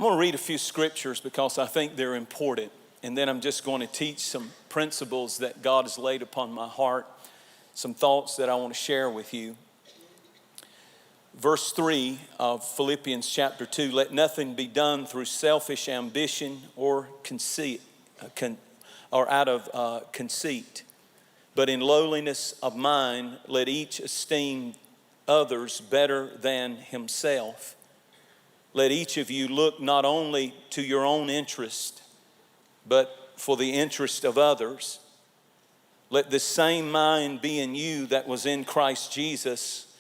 I'm going to read a few scriptures because I think they're important. And then I'm just going to teach some principles that God has laid upon my heart, some thoughts that I want to share with you. Verse 3 of Philippians chapter 2, let nothing be done through selfish ambition or conceit, or out of conceit. But in lowliness of mind, let each esteem others better than himself. Let each of you look not only to your own interest, but for the interest of others. Let this same mind be in you that was in Christ Jesus,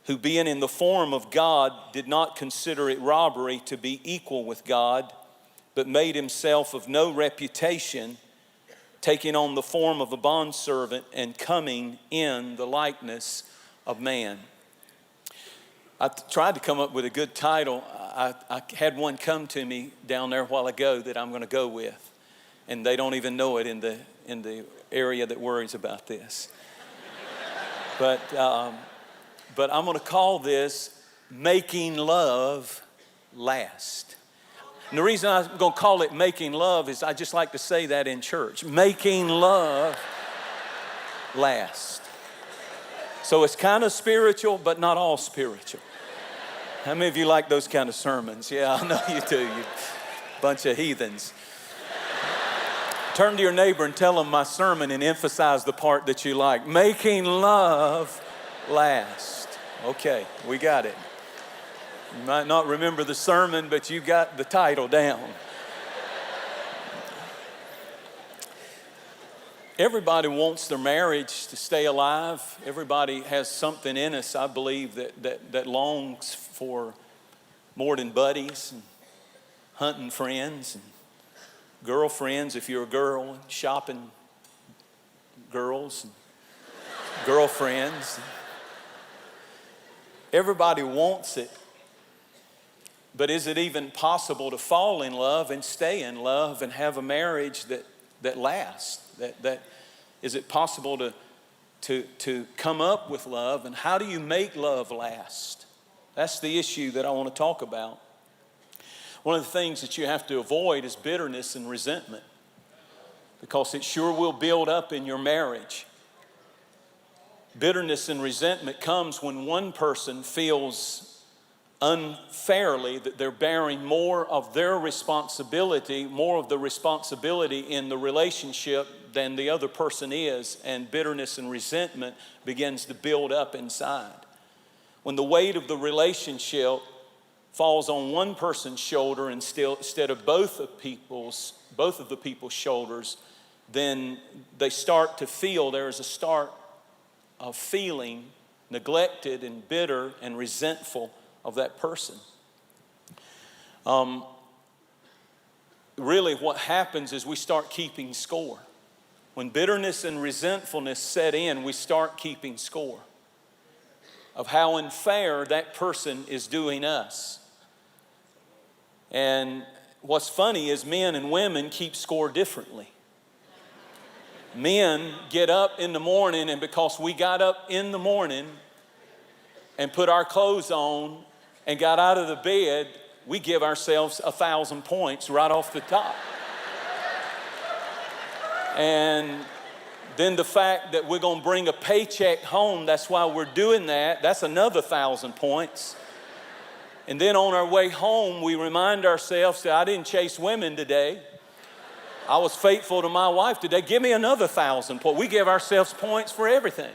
who being in the form of God did not consider it robbery to be equal with God, but made himself of no reputation, taking on the form of a bondservant and coming in the likeness of man. I tried to come up with a good title. I had one come to me down there a while ago that I'm going to go with, and they don't even know it in the area that worries about this. But I'm going to call this Making Love Last. And the reason I'm going to call it Making Love is I just like to say that in church. Making love last. So it's kind of spiritual, but not all spiritual. How many of you like those kind of sermons? Yeah, I know you do, you bunch of heathens. Turn to your neighbor and tell them my sermon and emphasize the part that you like. Making love last. Okay, we got it. You might not remember the sermon, but you got the title down. Everybody wants their marriage to stay alive. Everybody has something in us, I believe, that longs for more than buddies and hunting friends and girlfriends if you're a girl, and shopping girls and girlfriends. Everybody wants it. But is it even possible to fall in love and stay in love and have a marriage that lasts? That is it possible to come up with love, and how do you make love last? That's the issue that I want to talk about. One of the things that you have to avoid is bitterness and resentment, because it sure will build up in your marriage. Bitterness and resentment comes when one person feels unfairly that they're bearing more of their responsibility, more of the responsibility in the relationship than the other person is, and bitterness and resentment begins to build up inside. When the weight of the relationship falls on one person's shoulder instead of both of the people's shoulders, then they start to feel, there's a start of feeling neglected and bitter and resentful of that person. Really what happens is we start keeping score. When bitterness and resentfulness set in, we start keeping score of how unfair that person is doing us. And what's funny is men and women keep score differently. Men get up in the morning, and because we got up in the morning and put our clothes on and got out of the bed, we give ourselves 1,000 points right off the top. And then the fact that we're going to bring a paycheck home, that's why we're doing that, that's another 1,000 points. And then on our way home, we remind ourselves that I didn't chase women today. I was faithful to my wife today. Give me another 1,000 points. We give ourselves points for everything.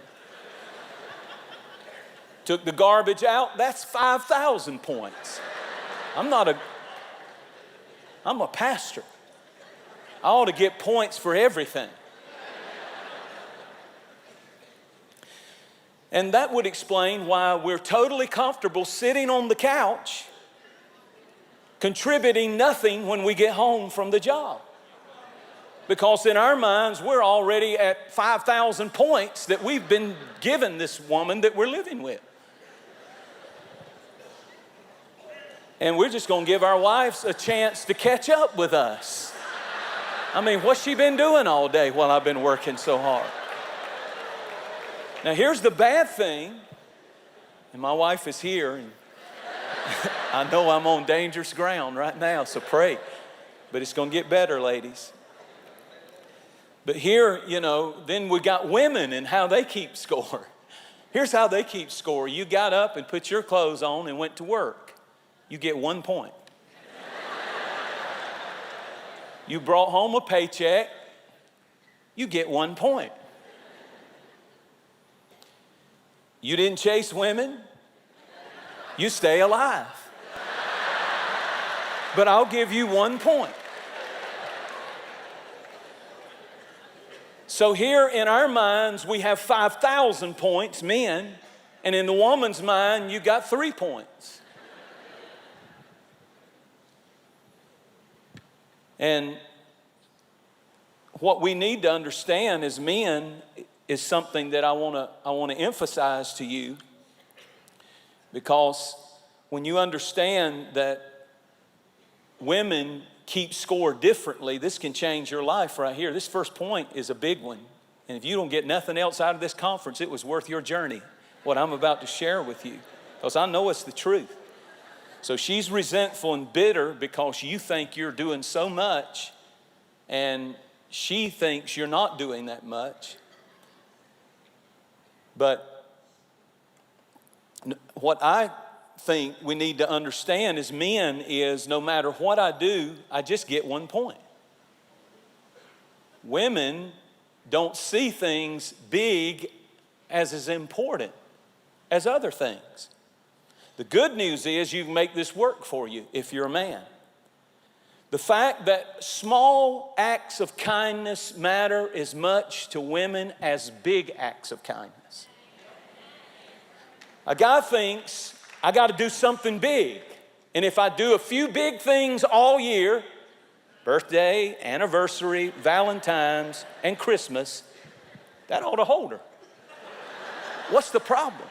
Took the garbage out, that's 5,000 points. I'm a pastor. I ought to get points for everything. And that would explain why we're totally comfortable sitting on the couch, contributing nothing when we get home from the job. Because in our minds, we're already at 5,000 points that we've been given this woman that we're living with. And we're just going to give our wives a chance to catch up with us. I mean, what's she been doing all day while I've been working so hard? Now, here's the bad thing, and my wife is here, and I know I'm on dangerous ground right now, so pray. But it's going to get better, ladies. But here, then we got women and how they keep score. Here's how they keep score. You got up and put your clothes on and went to work. You get 1 point. You brought home a paycheck. You get 1 point. You didn't chase women. You stay alive. But I'll give you 1 point. So here in our minds, we have 5,000 points, men, and in the woman's mind, you got 3 points. And what we need to understand as men is something that I want to emphasize to you, because when you understand that women keep score differently, this can change your life right here. This first point is a big one. And if you don't get nothing else out of this conference, it was worth your journey, what I'm about to share with you, because I know it's the truth. So she's resentful and bitter because you think you're doing so much, and she thinks you're not doing that much. But what I think we need to understand as men is no matter what I do, I just get 1 point. Women don't see things big as important as other things. The good news is you can make this work for you if you're a man. The fact that small acts of kindness matter as much to women as big acts of kindness. A guy thinks, I got to do something big. And if I do a few big things all year, birthday, anniversary, Valentine's, and Christmas, that ought to hold her. What's the problem?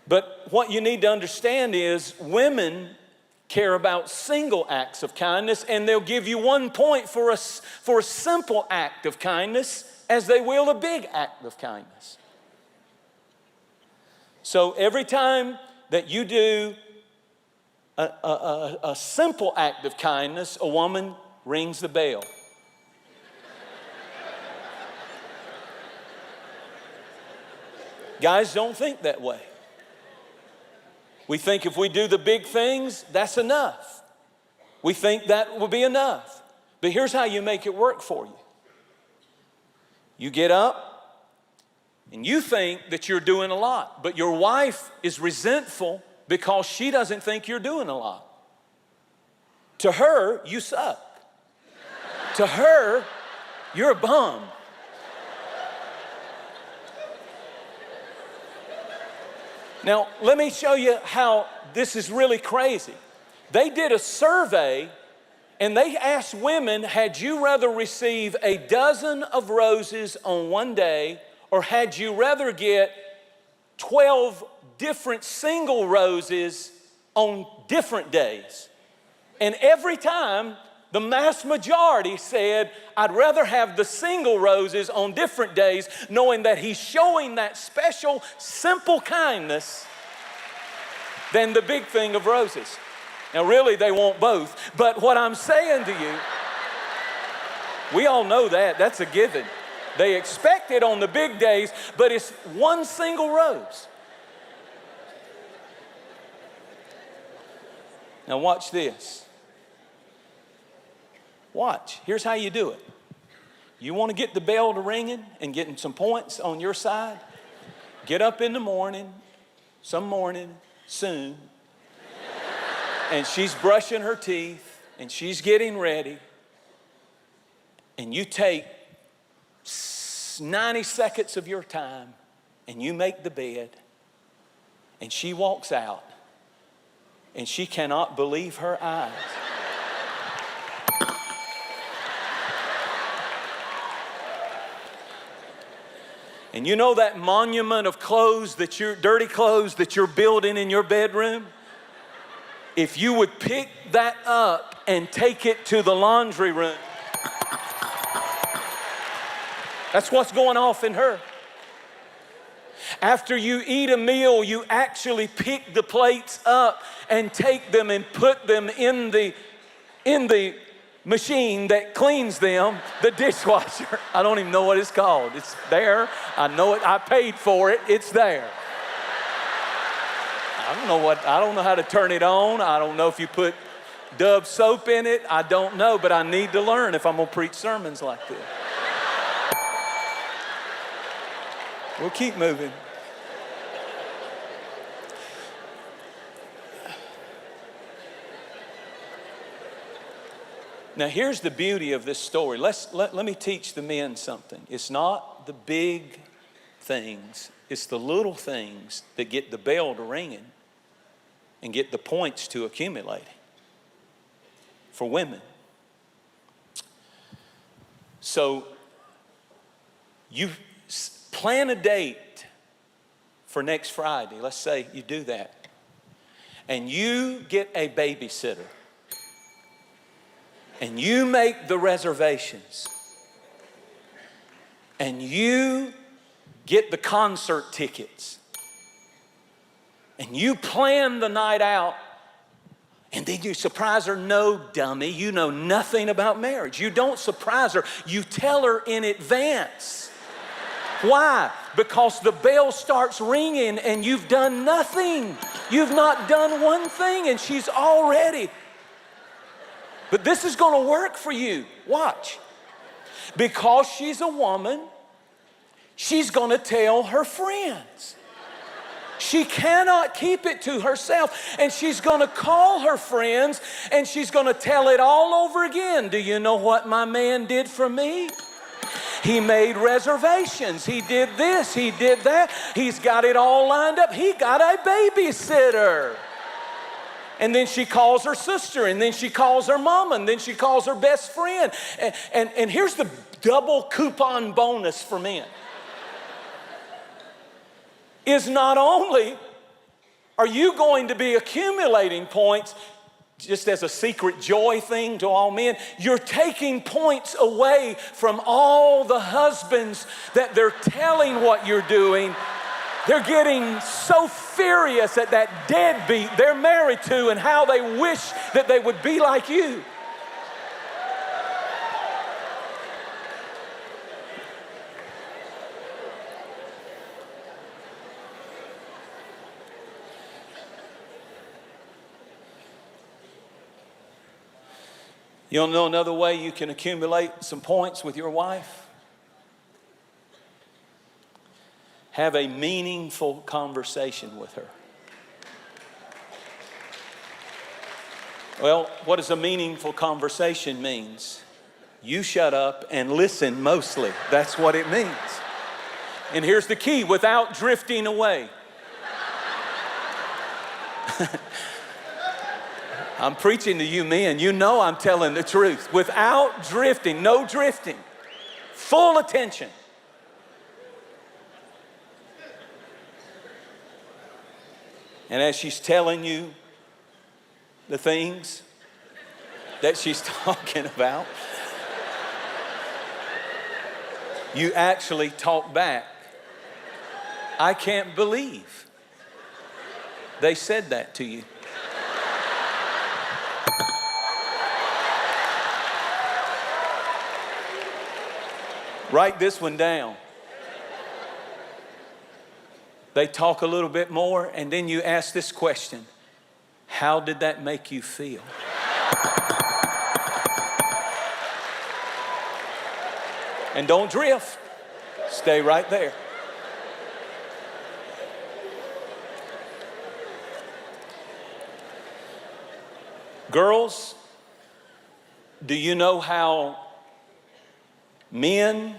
But what you need to understand is women care about single acts of kindness, and they'll give you 1 point for a simple act of kindness as they will a big act of kindness. So every time that you do a simple act of kindness, a woman rings the bell. Guys don't think that way. We think if we do the big things, that's enough. We think that will be enough. But here's how you make it work for you. You get up and you think that you're doing a lot, but your wife is resentful because she doesn't think you're doing a lot. To her, you suck. To her, you're a bum. Now, let me show you how this is really crazy. They did a survey and they asked women, had you rather receive a dozen of roses on one day, or had you rather get 12 different single roses on different days? And every time, the mass majority said, I'd rather have the single roses on different days, knowing that he's showing that special, simple kindness, than the big thing of roses. Now, really, they want both. But what I'm saying to you, we all know that. That's a given. They expect it on the big days, but it's one single rose. Now, watch this. Watch. Here's how you do it. You want to get the bell to ringing and getting some points on your side? Get up in the morning, some morning, soon, and she's brushing her teeth and she's getting ready, and you take 90 seconds of your time and you make the bed, and she walks out and she cannot believe her eyes. And you know that monument of clothes dirty clothes that you're building in your bedroom? If you would pick that up and take it to the laundry room That's what's going off in her. After you eat a meal, you actually pick the plates up and take them and put them in the machine that cleans them, the dishwasher. I don't even know what it's called. It's there. I know it. I paid for it. It's there. I don't know how to turn it on. I don't know if you put Dove soap in it. I don't know, but I need to learn if I'm going to preach sermons like this. We'll keep moving. Now, here's the beauty of this story. Let me teach the men something. It's not the big things. It's the little things that get the bell to ringing and get the points to accumulating for women. So, you plan a date for next Friday. Let's say you do that. And you get a babysitter. And you make the reservations. And you get the concert tickets. And you plan the night out. And then you surprise her. No, dummy, you know nothing about marriage. You don't surprise her. You tell her in advance. Why? Because the bell starts ringing and you've done nothing. You've not done one thing and she's all ready. But this is going to work for you. Watch. Because she's a woman, she's going to tell her friends. She cannot keep it to herself. And she's going to call her friends and she's going to tell it all over again. Do you know what my man did for me? He made reservations. He did this. He did that. He's got it all lined up. He got a babysitter. And then she calls her sister, and then she calls her mama, and then she calls her best friend. And here's the double coupon bonus for men. Is not only are you going to be accumulating points just as a secret joy thing to all men, you're taking points away from all the husbands that they're telling what you're doing. They're getting so furious at that deadbeat they're married to and how they wish that they would be like you. You don't know another way you can accumulate some points with your wife? Have a meaningful conversation with her. Well, what does a meaningful conversation means? You shut up and listen mostly. That's what it means. And here's the key, without drifting away. I'm preaching to you men. You know I'm telling the truth. Without drifting, no drifting. Full attention. And as she's telling you the things that she's talking about, you actually talk back. I can't believe they said that to you. Write this one down. They talk a little bit more, and then you ask this question: how did that make you feel? And don't drift. Stay right there. Girls, do you know how men,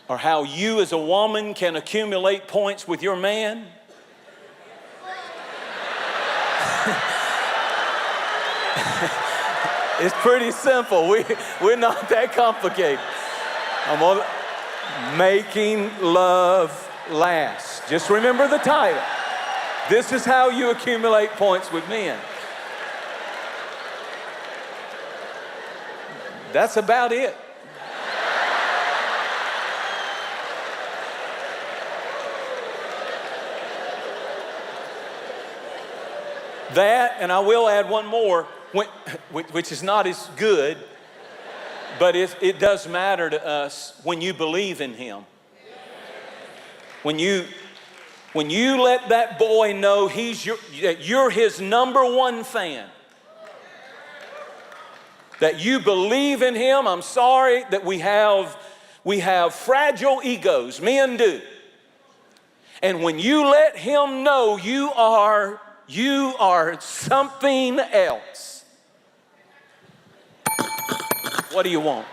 or how you as a woman can accumulate points with your man? It's pretty simple. We're not that complicated. Making love last. Just remember the title. This is how you accumulate points with men. That's about it. That, and I will add one more, which is not as good, but it does matter to us when you believe in Him. When you let that boy know that you're his number one fan, that you believe in him. I'm sorry that we have fragile egos, men do. And when you let him know you are something else, what do you want?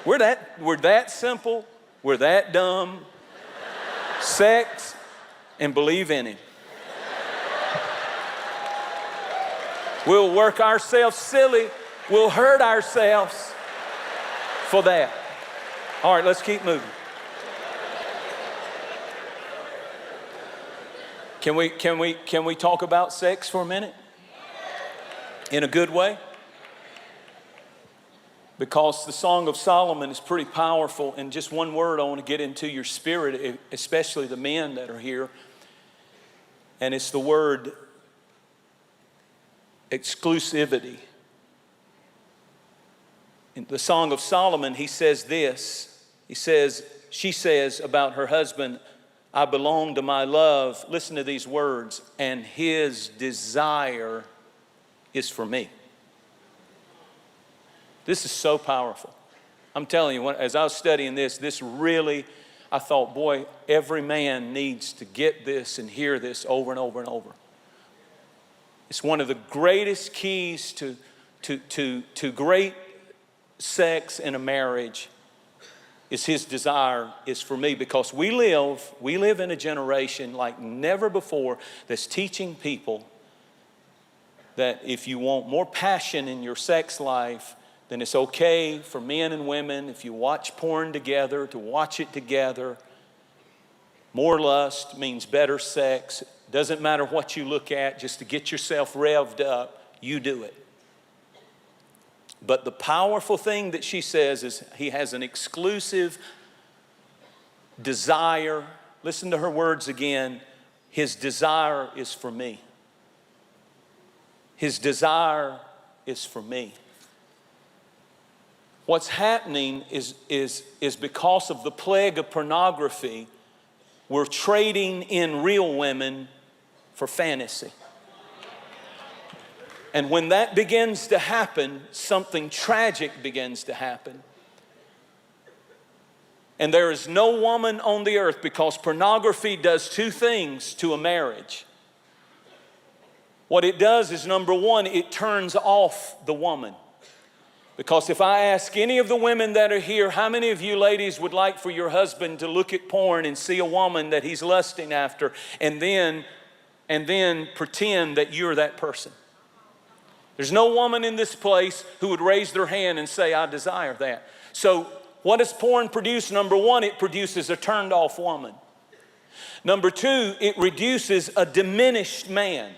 We're that simple, we're that dumb. Sex and believe in Him. We'll work ourselves silly, we'll hurt ourselves for that. All right, let's keep moving. Can we talk about sex for a minute? In a good way? Because the Song of Solomon is pretty powerful. And just one word I want to get into your spirit, especially the men that are here. And it's the word exclusivity. In the Song of Solomon, he says this. She says about her husband, I belong to my love. Listen to these words. And his desire is for me. This is so powerful. I'm telling you, as I was studying this really, I thought, boy, every man needs to get this and hear this over and over and over. It's one of the greatest keys to great sex in a marriage is his desire is for me, because we live in a generation like never before that's teaching people that if you want more passion in your sex life, then it's okay for men and women, if you watch porn together, to watch it together. More lust means better sex. Doesn't matter what you look at, just to get yourself revved up, you do it. But the powerful thing that she says is he has an exclusive desire. Listen to her words again. His desire is for me. His desire is for me. What's happening is because of the plague of pornography, we're trading in real women for fantasy. And when that begins to happen, something tragic begins to happen. And there is no woman on the earth, because pornography does two things to a marriage. What it does is, number one, it turns off the woman. Because if I ask any of the women that are here, how many of you ladies would like for your husband to look at porn and see a woman that he's lusting after and then pretend that you're that person? There's no woman in this place who would raise their hand and say, I desire that. So what does porn produce? Number one, it produces a turned off woman. Number two, it reduces a diminished man.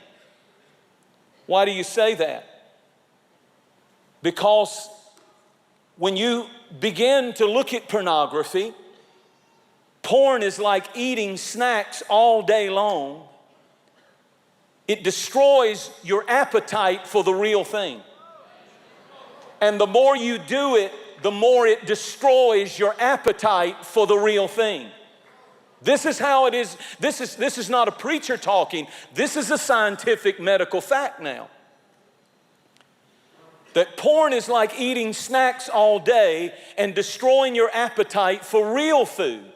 Why do you say that? Because when you begin to look at pornography, porn is like eating snacks all day long. It destroys your appetite for the real thing. And the more you do it, the more it destroys your appetite for the real thing. This is how it is. This is not a preacher talking. This is a scientific medical fact now. That porn is like eating snacks all day and destroying your appetite for real food.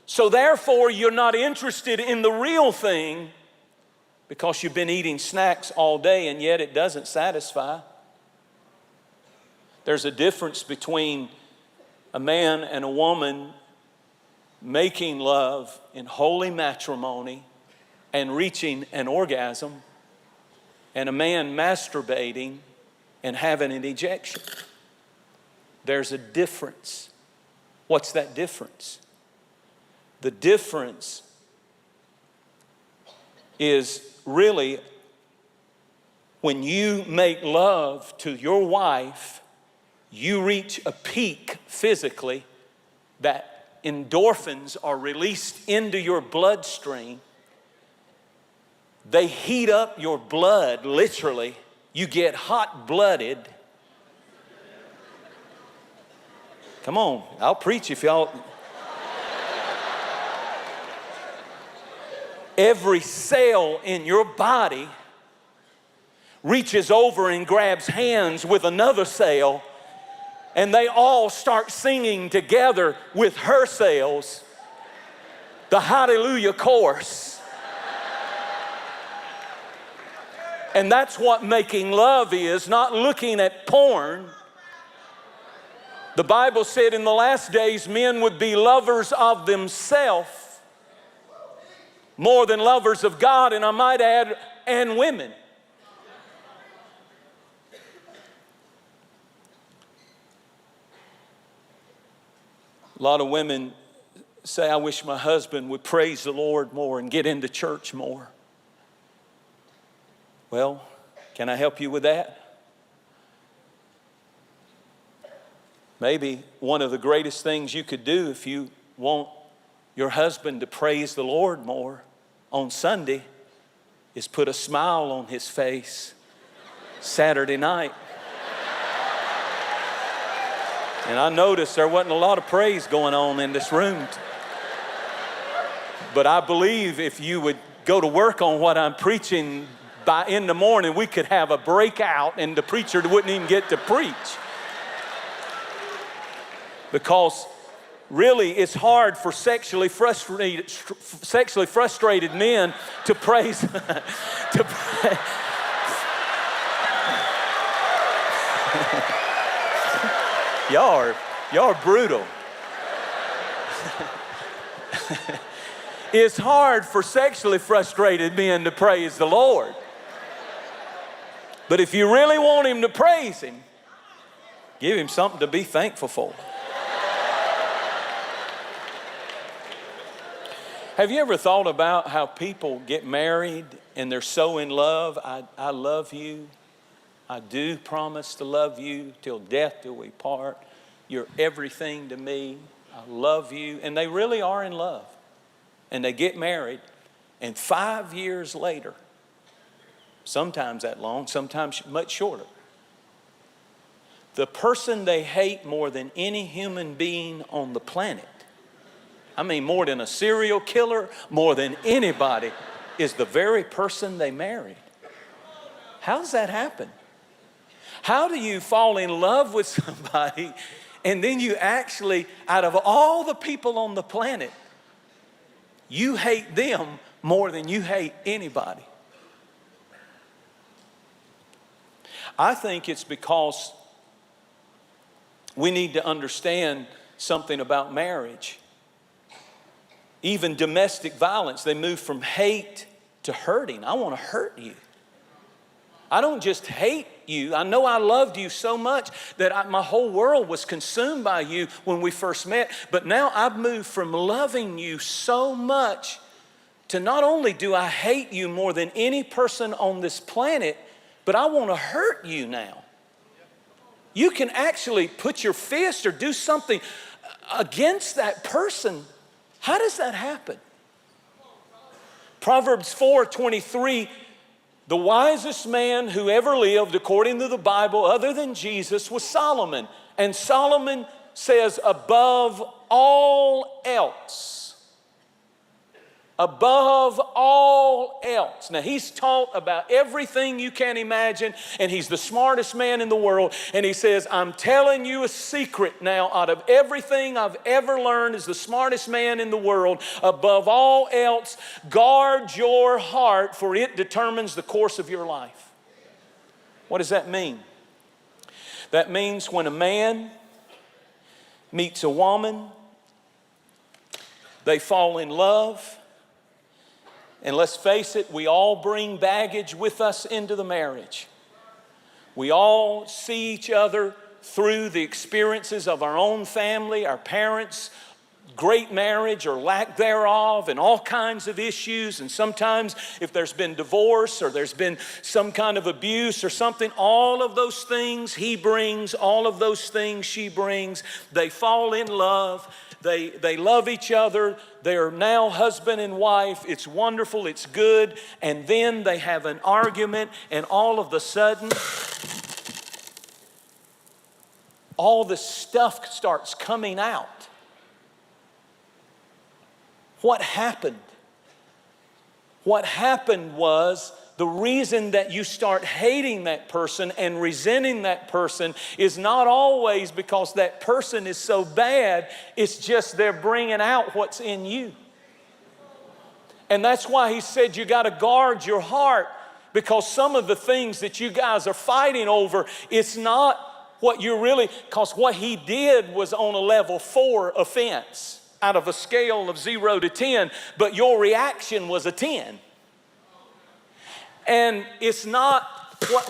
So therefore, you're not interested in the real thing because you've been eating snacks all day, and yet it doesn't satisfy. There's a difference between a man and a woman making love in holy matrimony and reaching an orgasm, and a man masturbating and having an ejection. There's a difference. What's that difference? The difference is really When you make love to your wife, you reach a peak physically that endorphins are released into your bloodstream. They heat up your blood, literally. You get hot-blooded. Come on, I'll preach if y'all... Every cell in your body reaches over and grabs hands with another cell, and they all start singing together with her cells the Hallelujah chorus. And that's what making love is, not looking at porn. The Bible said in the last days men would be lovers of themselves more than lovers of God, and I might add, and women. A lot of women say, I wish my husband would praise the Lord more and get into church more. Well, can I help you with that? Maybe one of the greatest things you could do if you want your husband to praise the Lord more on Sunday is put a smile on his face Saturday night. And I noticed there wasn't a lot of praise going on in this room. But I believe if you would go to work on what I'm preaching, by in the morning we could have a breakout and the preacher wouldn't even get to preach. Because really it's hard for sexually frustrated men to praise Y'all are brutal. It's hard for sexually frustrated men to praise the Lord. But if you really want him to praise him, give him something to be thankful for. Have you ever thought about how people get married and they're so in love? I love you. I do promise to love you till death do we part. You're everything to me. I love you. And they really are in love. And they get married. And 5 years later, sometimes that long, sometimes much shorter, the person they hate more than any human being on the planet, I mean more than a serial killer, more than anybody, is the very person they married. How does that happen? How do you fall in love with somebody and then you actually, out of all the people on the planet, you hate them more than you hate anybody? I think it's because we need to understand something about marriage. Even domestic violence, they move from hate to hurting. I want to hurt you. I don't just hate you. I know I loved you so much that my whole world was consumed by you when we first met. But now I've moved from loving you so much to not only do I hate you more than any person on this planet, but I want to hurt you now. You can actually put your fist or do something against that person. How does that happen? Proverbs 4:23, the wisest man who ever lived, according to the Bible, other than Jesus, was Solomon. And Solomon says, above all else, above all else. Now, he's taught about everything you can imagine, and he's the smartest man in the world. And he says, I'm telling you a secret now. Out of everything I've ever learned as the smartest man in the world, above all else, guard your heart, for it determines the course of your life. What does that mean? That means when a man meets a woman, they fall in love. And let's face it, we all bring baggage with us into the marriage. We all see each other through the experiences of our own family, our parents, great marriage or lack thereof, and all kinds of issues. And sometimes if there's been divorce or there's been some kind of abuse or something, all of those things he brings, all of those things she brings. They fall in love. They love each other. They are now husband and wife. It's wonderful. It's good. And then they have an argument, and all of a sudden, all the stuff starts coming out. What happened? What happened was, the reason that you start hating that person and resenting that person is not always because that person is so bad. It's just they're bringing out what's in you. And that's why he said you got to guard your heart, because some of the things that you guys are fighting over, it's not what you really, because what he did was on a level 4 offense out of a scale of 0 to 10, but your reaction was a 10. And it's not,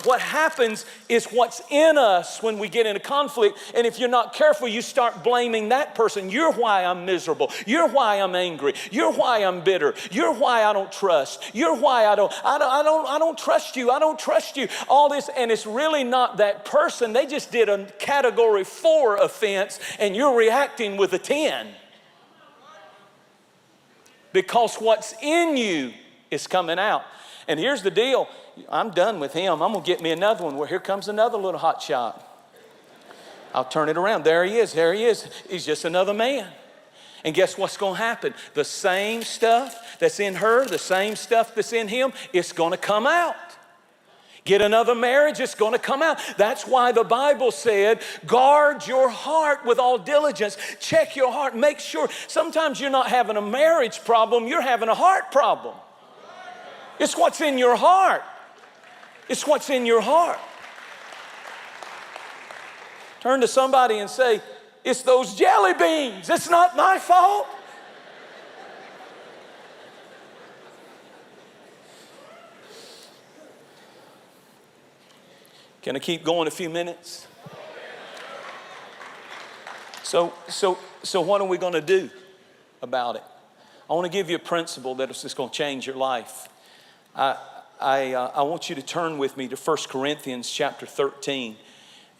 what happens is what's in us when we get into conflict. And if you're not careful, you start blaming that person. You're why I'm miserable. You're why I'm angry. You're why I'm bitter. You're why I don't trust. You're why I don't trust you. I don't trust you. All this, and it's really not that person. They just did a category 4 offense, and you're reacting with a 10. Because what's in you is coming out. And here's the deal. I'm done with him. I'm going to get me another one. Well, here comes another little hot shot. I'll turn it around. There he is. There he is. He's just another man. And guess what's going to happen? The same stuff that's in her, the same stuff that's in him, it's going to come out. Get another marriage, it's going to come out. That's why the Bible said, guard your heart with all diligence. Check your heart. Make sure. Sometimes you're not having a marriage problem. You're having a heart problem. It's what's in your heart. It's what's in your heart. Turn to somebody and say, it's those jelly beans. It's not my fault. Can I keep going a few minutes? So what are we going to do about it? I want to give you a principle that is just going to change your life. I want you to turn with me to 1 Corinthians chapter 13.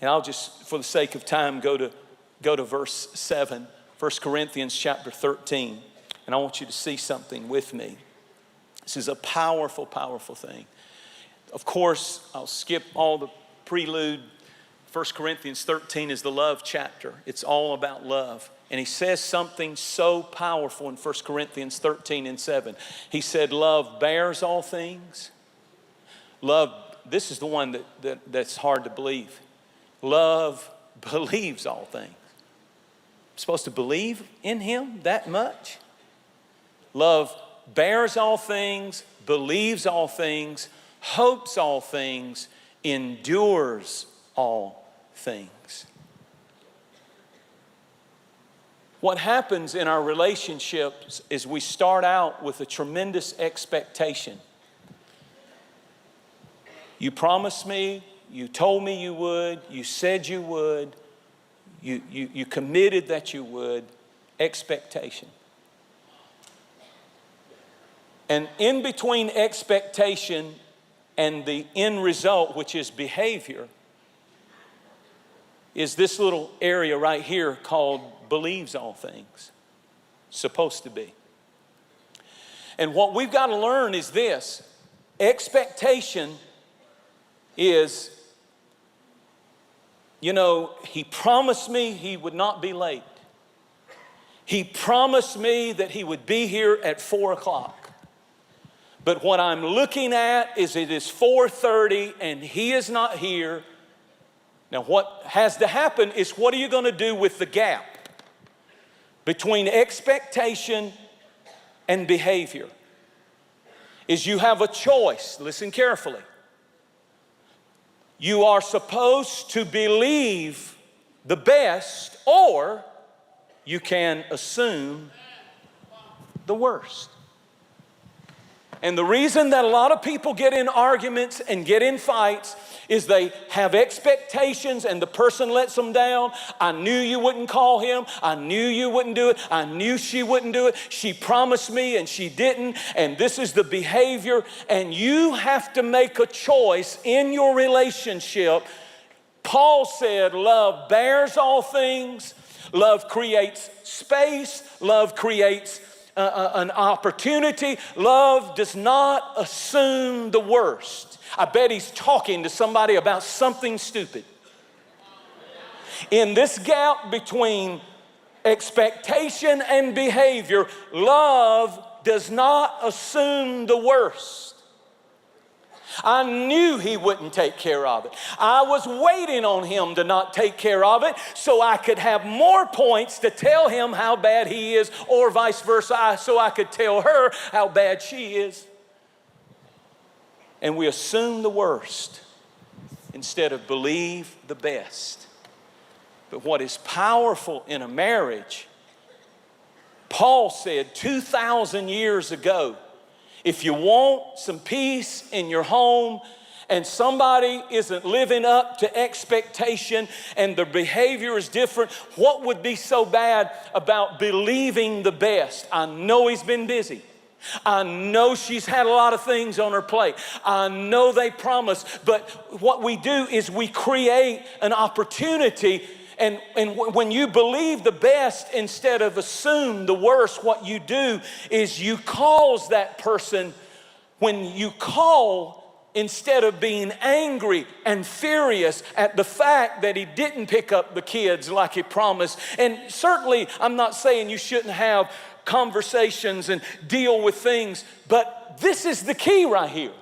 And I'll just, for the sake of time, go to verse 7. 1 Corinthians chapter 13. And I want you to see something with me. This is a powerful, powerful thing. Of course, I'll skip all the prelude. 1 Corinthians 13 is the love chapter. It's all about love. And he says something so powerful in 1 Corinthians 13 and 7. He said, love bears all things. Love, this is the one that's hard to believe. Love believes all things. I'm supposed to believe in him that much? Love bears all things, believes all things, hopes all things, endures all things. What happens in our relationships is we start out with a tremendous expectation. You promised me, you told me you would, you said you would, you committed that you would. Expectation. And in between expectation and the end result, which is behavior, is this little area right here called believes all things. Supposed to be. And what we've got to learn is this. Expectation is, he promised me he would not be late. He promised me that he would be here at 4 o'clock. But what I'm looking at is it is 4:30 and he is not here. Now what has to happen is, what are you going to do with the gap between expectation and behavior? Is you have a choice. Listen carefully. You are supposed to believe the best, or you can assume the worst. And the reason that a lot of people get in arguments and get in fights is they have expectations and the person lets them down. I knew you wouldn't call him. I knew you wouldn't do it. I knew she wouldn't do it. She promised me and she didn't. And this is the behavior. And you have to make a choice in your relationship. Paul said, love bears all things. Love creates space. Love creates an opportunity. Love does not assume the worst. I bet he's talking to somebody about something stupid. In this gap between expectation and behavior, love does not assume the worst. I knew he wouldn't take care of it. I was waiting on him to not take care of it so I could have more points to tell him how bad he is, or vice versa, so I could tell her how bad she is. And we assume the worst instead of believe the best. But what is powerful in a marriage, Paul said 2,000 years ago, if you want some peace in your home and somebody isn't living up to expectation and their behavior is different, what would be so bad about believing the best? I know he's been busy. I know she's had a lot of things on her plate. I know they promised, but what we do is we create an opportunity. And when you believe the best instead of assume the worst, what you do is you cause that person, when you call, instead of being angry and furious at the fact that he didn't pick up the kids like he promised. And certainly I'm not saying you shouldn't have conversations and deal with things, but this is the key right here.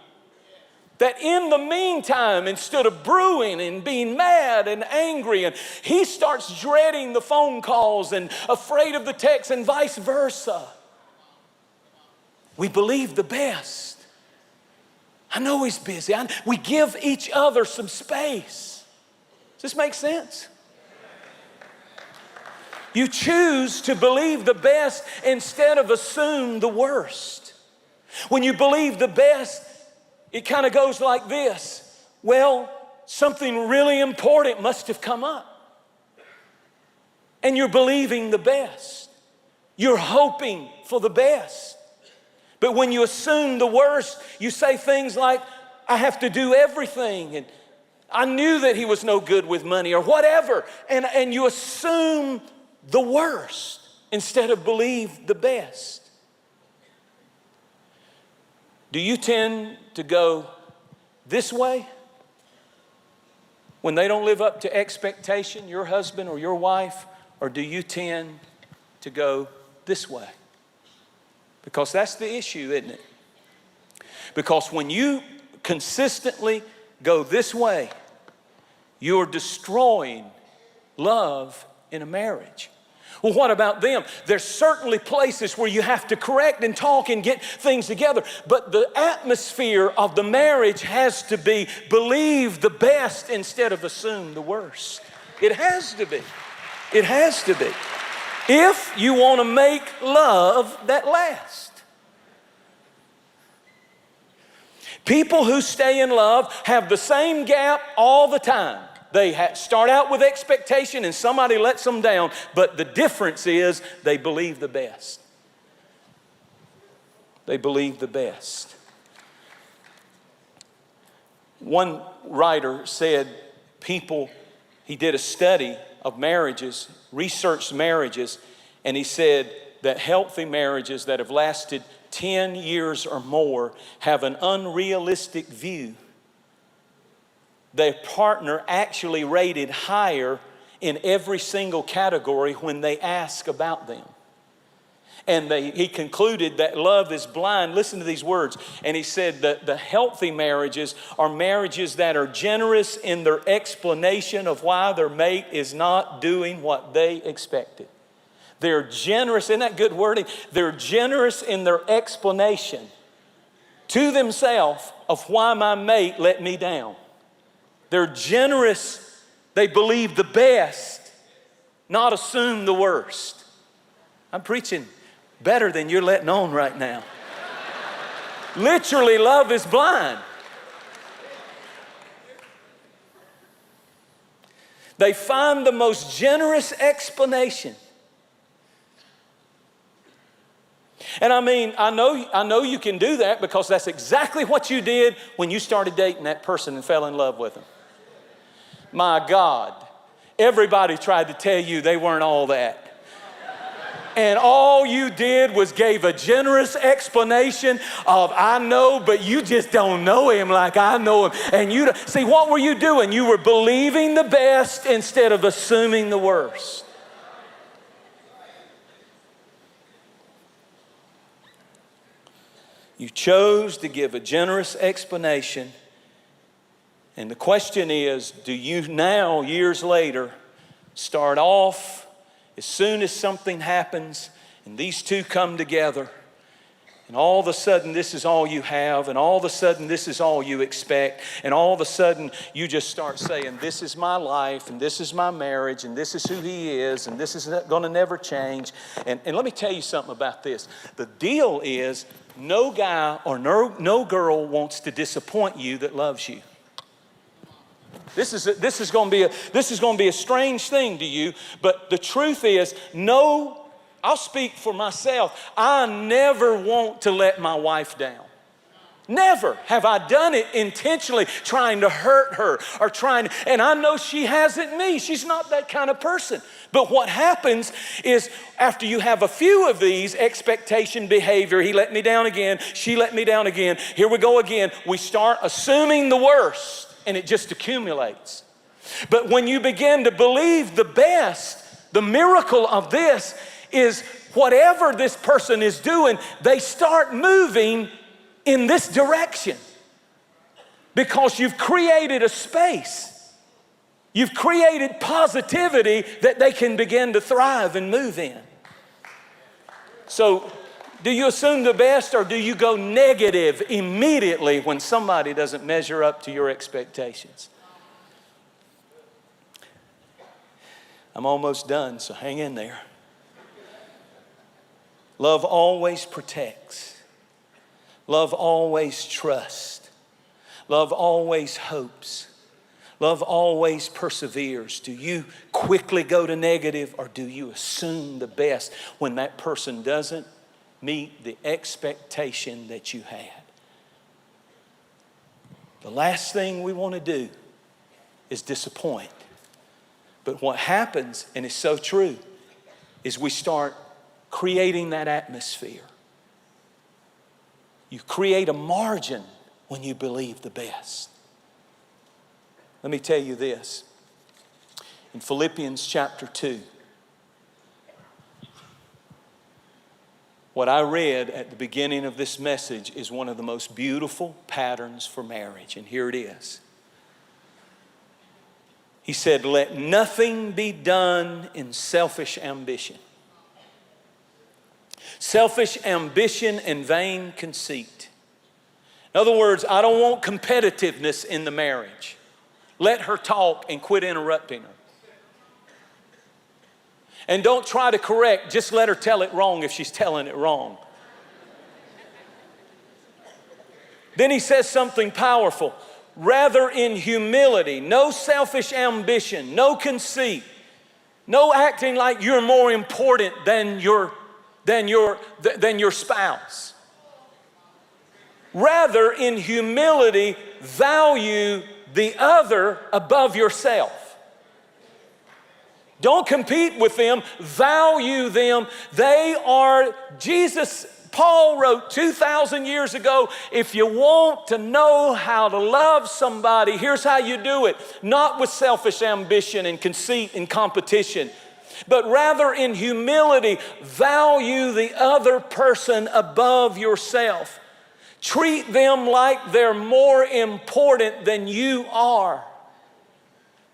That in the meantime, instead of brewing and being mad and angry, and he starts dreading the phone calls and afraid of the texts and vice versa. We believe the best. I know he's busy. We give each other some space. Does this make sense? You choose to believe the best instead of assume the worst. When you believe the best, it kind of goes like this. Well, something really important must have come up. And you're believing the best. You're hoping for the best. But when you assume the worst, you say things like, I have to do everything. And I knew that he was no good with money or whatever. And you assume the worst instead of believe the best. Do you tend to go this way when they don't live up to expectation, your husband or your wife, or do you tend to go this way? Because that's the issue, isn't it? Because when you consistently go this way, you're destroying love in a marriage. Well, what about them? There's certainly places where you have to correct and talk and get things together. But the atmosphere of the marriage has to be believe the best instead of assume the worst. It has to be. It has to be. If you want to make love that lasts. People who stay in love have the same gap all the time. They start out with expectation and somebody lets them down, but the difference is they believe the best. They believe the best. One writer said he did a study of marriages, researched marriages, and he said that healthy marriages that have lasted 10 years or more have an unrealistic view. Their partner actually rated higher in every single category when they ask about them. And he concluded that love is blind. Listen to these words. And he said that the healthy marriages are marriages that are generous in their explanation of why their mate is not doing what they expected. They're generous, isn't that good wording? They're generous in their explanation to themselves of why my mate let me down. They're generous. They believe the best, not assume the worst. I'm preaching better than you're letting on right now. Literally, love is blind. They find the most generous explanation. And I mean, I know you can do that because that's exactly what you did when you started dating that person and fell in love with them. My God, everybody tried to tell you they weren't all that. And all you did was gave a generous explanation of, I know, but you just don't know him like I know him. And you see, what were you doing? You were believing the best instead of assuming the worst. You chose to give a generous explanation. And the question is, do you now, years later, start off as soon as something happens and these two come together and all of a sudden this is all you have and all of a sudden this is all you expect and all of a sudden you just start saying, this is my life and this is my marriage and this is who he is and this is going to never change. And let me tell you something about this. The deal is no guy or no girl wants to disappoint you that loves you. This is going to be a strange thing to you, but the truth is, no, I'll speak for myself. I never want to let my wife down. Never have I done it intentionally trying to hurt her or and I know she hasn't me. She's not that kind of person. But what happens is after you have a few of these, expectation behavior, he let me down again, she let me down again, here we go again, we start assuming the worst. And it just accumulates. But when you begin to believe the best, the miracle of this is whatever this person is doing, they start moving in this direction. Because you've created a space. You've created positivity that they can begin to thrive and move in. So, do you assume the best or do you go negative immediately when somebody doesn't measure up to your expectations? I'm almost done, so hang in there. Love always protects. Love always trusts. Love always hopes. Love always perseveres. Do you quickly go to negative or do you assume the best when that person doesn't meet the expectation that you had? The last thing we want to do is disappoint. But what happens, and it's so true, is we start creating that atmosphere. You create a margin when you believe the best. Let me tell you this. In Philippians chapter 2, what I read at the beginning of this message is one of the most beautiful patterns for marriage, and here it is. He said, let nothing be done in selfish ambition. Selfish ambition and vain conceit. In other words, I don't want competitiveness in the marriage. Let her talk and quit interrupting her. And don't try to correct, just let her tell it wrong if she's telling it wrong. Then he says something powerful. Rather in humility, no selfish ambition, no conceit, no acting like you're more important than your spouse. Rather in humility, value the other above yourself. Don't compete with them, value them. They are, Paul wrote 2,000 years ago, if you want to know how to love somebody, here's how you do it. Not with selfish ambition and conceit and competition, but rather in humility, value the other person above yourself. Treat them like they're more important than you are.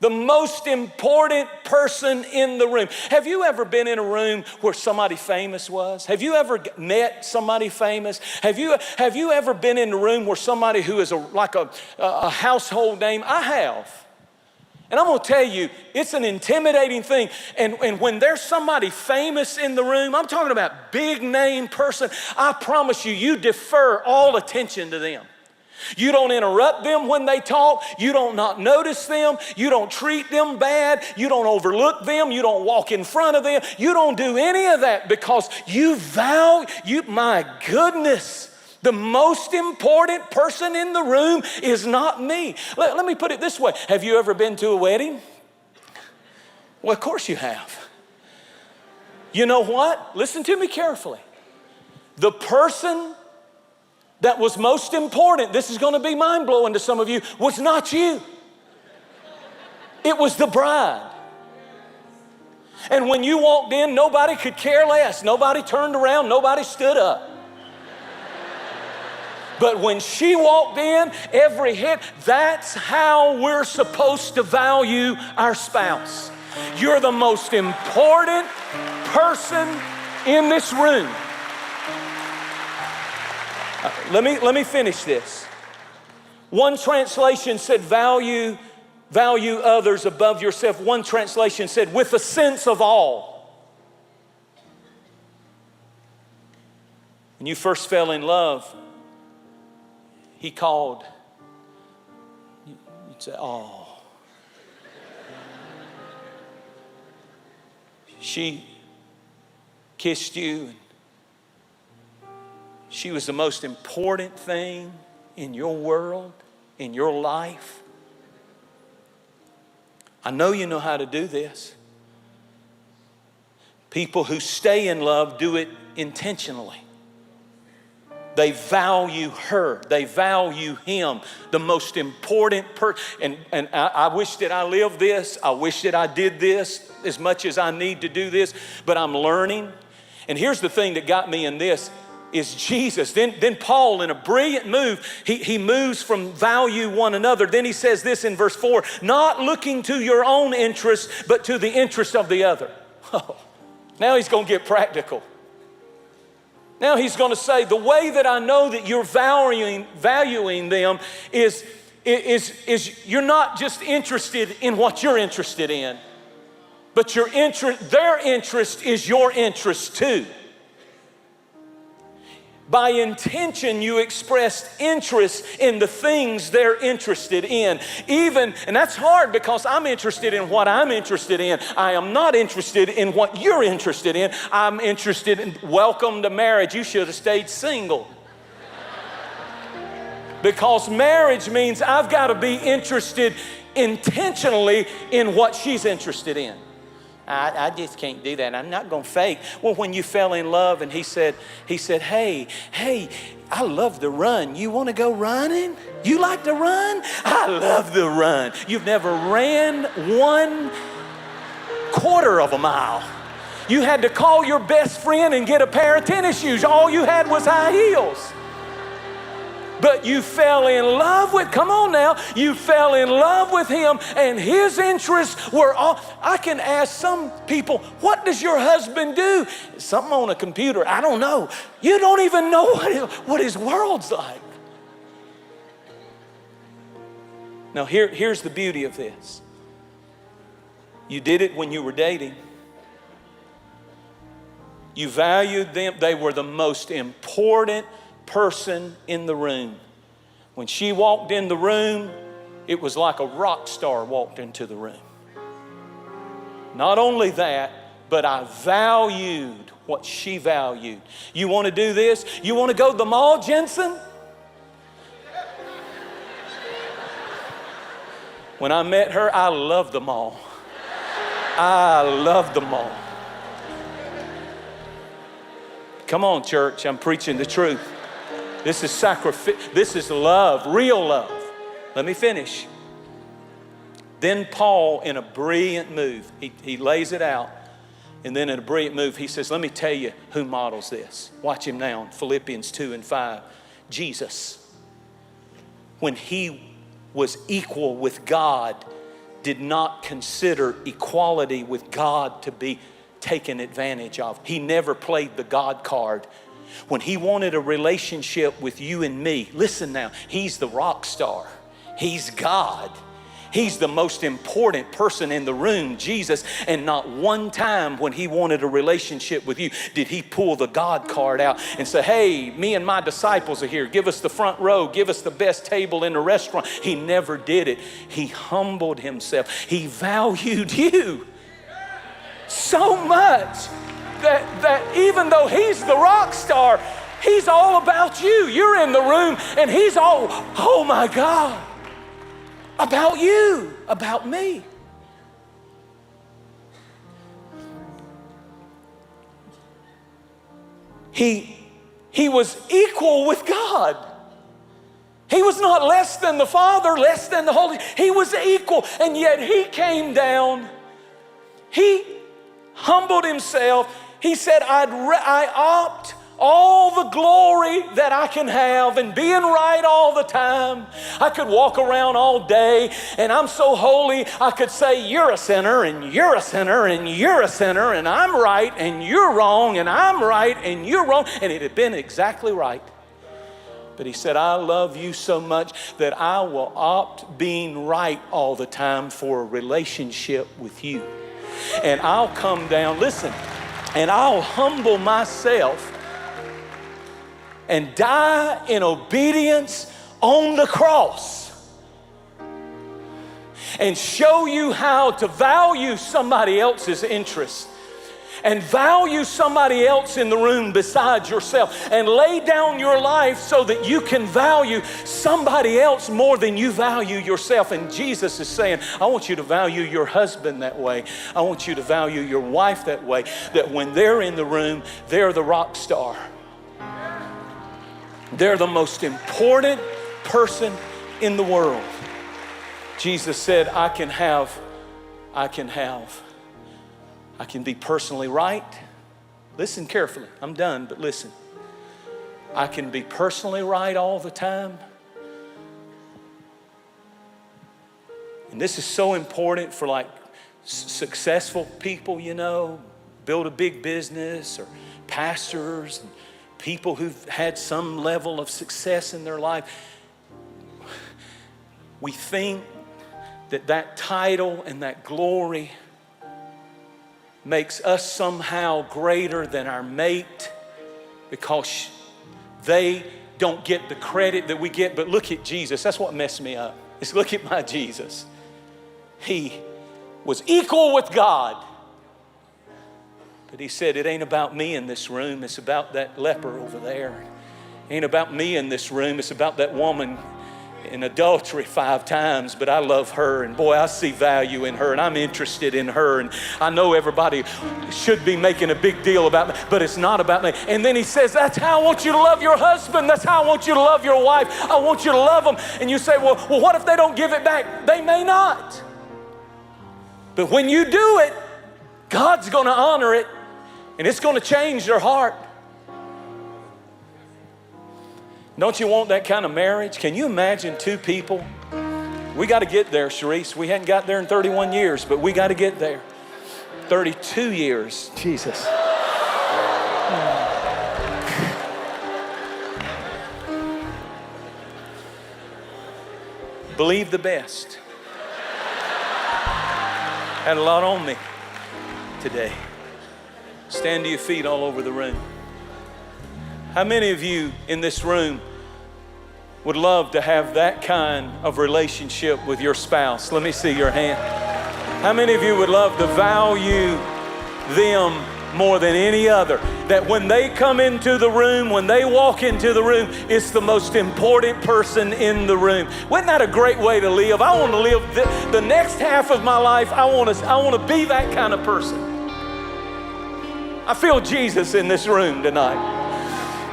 The most important person in the room. Have you ever been in a room where somebody famous was? Have you ever met somebody famous? Have you ever been in a room where somebody who is like a household name? I have. And I'm going to tell you, it's an intimidating thing. And when there's somebody famous in the room, I'm talking about big name person, I promise you, you defer all attention to them. You don't interrupt them when they talk. You don't not notice them. You don't treat them bad. You don't overlook them. You don't walk in front of them. You don't do any of that because my goodness, the most important person in the room is not me. Let me put it this way. Have you ever been to a wedding? Well, of course you have. You know what? Listen to me carefully. The person that was most important, this is going to be mind-blowing to some of you, was not you. It was the bride. And when you walked in, nobody could care less. Nobody turned around. Nobody stood up. But when she walked in, every head, that's how we're supposed to value our spouse. You're the most important person in this room. Let me finish this. One translation said value others above yourself. One translation said with a sense of awe. When you first fell in love, he called. You'd say, oh. She kissed you. She was the most important thing in your world, in your life. I know you know how to do this. People who stay in love do it intentionally. They value her. They value him. The most important person. And I wish that I lived this. I wish that I did this as much as I need to do this. But I'm learning. And here's the thing that got me in this. Is Jesus. Then Paul, in a brilliant move, he moves from value one another. Then he says this in verse 4, not looking to your own interest, but to the interest of the other. Oh, now he's going to get practical. Now he's going to say, the way that I know that you're valuing them is you're not just interested in what you're interested in, but their interest is your interest too. By intention, you expressed interest in the things they're interested in. And that's hard because I'm interested in what I'm interested in. I am not interested in what you're interested in. I'm interested in welcome to marriage. You should have stayed single. Because marriage means I've got to be interested intentionally in what she's interested in. I just can't do that. I'm not going to fake. Well, when you fell in love and he said, hey, I love to run. You want to go running? You like to run? I love to run. You've never ran 1/4 of a mile. You had to call your best friend and get a pair of tennis shoes. All you had was high heels. But you fell in love with, come on now, you fell in love with him and his interests were all. I can ask some people, what does your husband do? Something on a computer, I don't know. You don't even know what his world's like. Now here's the beauty of this. You did it when you were dating. You valued them. They were the most important person in the room. When she walked in the room, it was like a rock star walked into the room. Not only that, but I valued what she valued. You want to do this? You want to go to the mall, Jentezen? When I met her, I loved the mall. I loved the mall. Come on, church, I'm preaching the truth. This is sacrifice. This is love, real love. Let me finish. Then Paul, in a brilliant move, he lays it out. And then in a brilliant move, he says, let me tell you who models this. Watch him now in Philippians 2:5. Jesus, when he was equal with God, did not consider equality with God to be taken advantage of. He never played the God card. When he wanted a relationship with you and me, listen now, he's the rock star. He's God. He's the most important person in the room, Jesus, and not one time when he wanted a relationship with you did he pull the God card out and say, hey, me and my disciples are here. Give us the front row. Give us the best table in the restaurant. He never did it. He humbled himself. He valued you so much that even though he's the rock star, he's all about you. You're in the room and he's all, oh my God, about you, about me. He was equal with God. He was not less than the Father, less than the Holy. He was equal, and yet he came down. He humbled himself. He said, I opt all the glory that I can have and being right all the time. I could walk around all day and I'm so holy, I could say, you're a sinner and you're a sinner and you're a sinner and I'm right and you're wrong and I'm right and you're wrong. And it had been exactly right. But he said, I love you so much that I will opt being right all the time for a relationship with you. And I'll come down, listen, and I'll humble myself and die in obedience on the cross and show you how to value somebody else's interest and value somebody else in the room besides yourself and lay down your life so that you can value somebody else more than you value yourself. And Jesus is saying, I want you to value your husband that way. I want you to value your wife that way, that when they're in the room, they're the rock star. They're the most important person in the world. Jesus said, I can be personally right. Listen carefully. I'm done, but listen. I can be personally right all the time. And this is so important for like successful people, you know, build a big business, or pastors and people who've had some level of success in their life. We think that title and that glory makes us somehow greater than our mate because they don't get the credit that we get. But look at Jesus. That's what messed me up. Is look at my Jesus. He was equal with God. But he said, it ain't about me in this room. It's about that leper over there. It ain't about me in this room. It's about that woman in adultery 5 times, but I love her, and boy, I see value in her, and I'm interested in her, and I know everybody should be making a big deal about me, but it's not about me. And then he says, that's how I want you to love your husband. That's how I want you to love your wife. I want you to love them. And you say, well, what if they don't give it back? They may not. But when you do it, God's going to honor it, and it's going to change their heart. Don't you want that kind of marriage? Can you imagine 2 people? We got to get there, Sharice. We hadn't got there in 31 years, but we got to get there. 32 years. Jesus. Believe the best. Had a lot on me today. Stand to your feet all over the room. How many of you in this room would love to have that kind of relationship with your spouse? Let me see your hand. How many of you would love to value them more than any other? That when they come into the room, when they walk into the room, it's the most important person in the room. Wasn't that a great way to live? I want to live the next half of my life. I want to be that kind of person. I feel Jesus in this room tonight.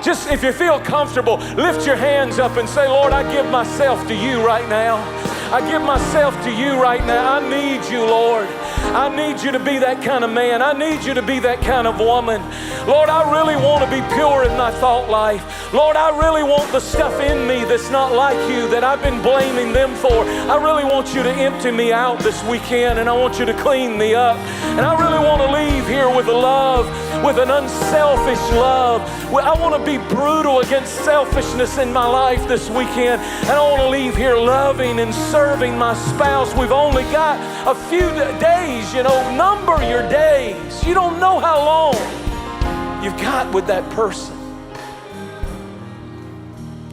Just if you feel comfortable, lift your hands up and say, Lord, I give myself to you right now. I give myself to you right now. I need you, Lord. I need you to be that kind of man. I need you to be that kind of woman. Lord, I really want to be pure in my thought life. Lord, I really want the stuff in me that's not like you, that I've been blaming them for. I really want you to empty me out this weekend, and I want you to clean me up. And I really want to leave here with the love with an unselfish love. I want to be brutal against selfishness in my life this weekend. And I want to leave here loving and serving my spouse. We've only got a few days, number your days. You don't know how long you've got with that person.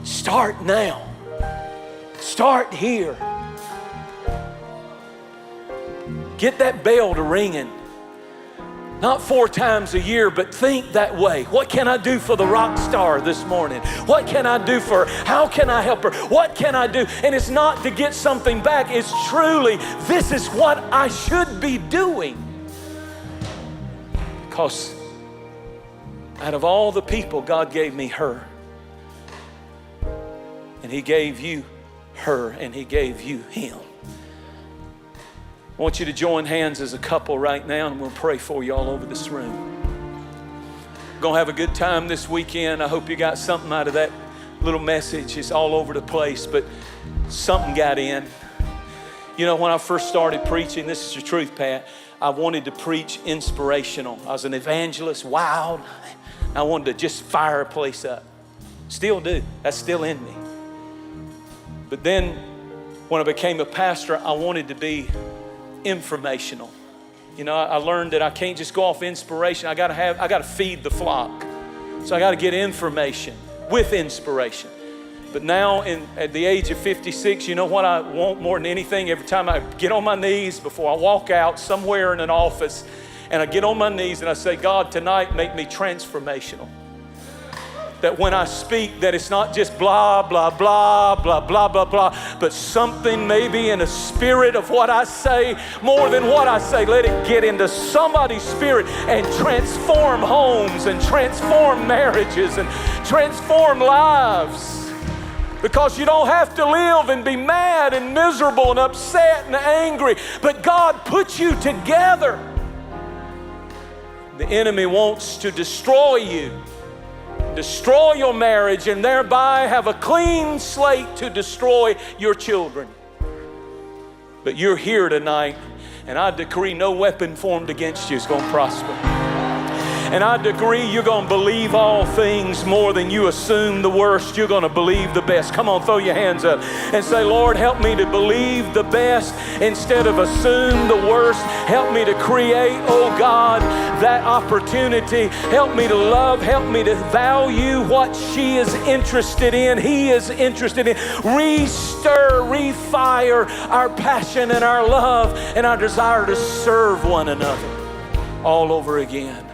Start now. Start here. Get that bell to ringing. Not 4 times a year, but think that way. What can I do for the rock star this morning? What can I do for her? How can I help her? What can I do? And it's not to get something back. It's truly, this is what I should be doing. Because out of all the people, God gave me her. And He gave you her, and He gave you him. I want you to join hands as a couple right now, and we'll pray for you all over this room. We're going to have a good time this weekend. I hope you got something out of that little message. It's all over the place, but something got in. When I first started preaching, this is the truth, Pat, I wanted to preach inspirational. I was an evangelist, wild. I wanted to just fire a place up. Still do. That's still in me. But then when I became a pastor, I wanted to be informational. I learned that I can't just go off inspiration. I got to feed the flock. So I got to get information with inspiration. But now at the age of 56, you know what I want more than anything? Every time I get on my knees before I walk out somewhere in an office, and I get on my knees and I say, God, tonight make me transformational. That when I speak, that it's not just blah, blah, blah, blah, blah, blah, blah, but something maybe in a spirit of what I say, more than what I say. Let it get into somebody's spirit and transform homes and transform marriages and transform lives. Because you don't have to live and be mad and miserable and upset and angry, but God put you together. The enemy wants to destroy you. Destroy your marriage and thereby have a clean slate to destroy your children. But you're here tonight, and I decree no weapon formed against you is going to prosper. And I decree you're going to believe all things more than you assume the worst. You're going to believe the best. Come on, throw your hands up and say, Lord, help me to believe the best instead of assume the worst. Help me to create, oh God, that opportunity. Help me to love. Help me to value what she is interested in, he is interested in. Restir, refire our passion and our love and our desire to serve one another all over again.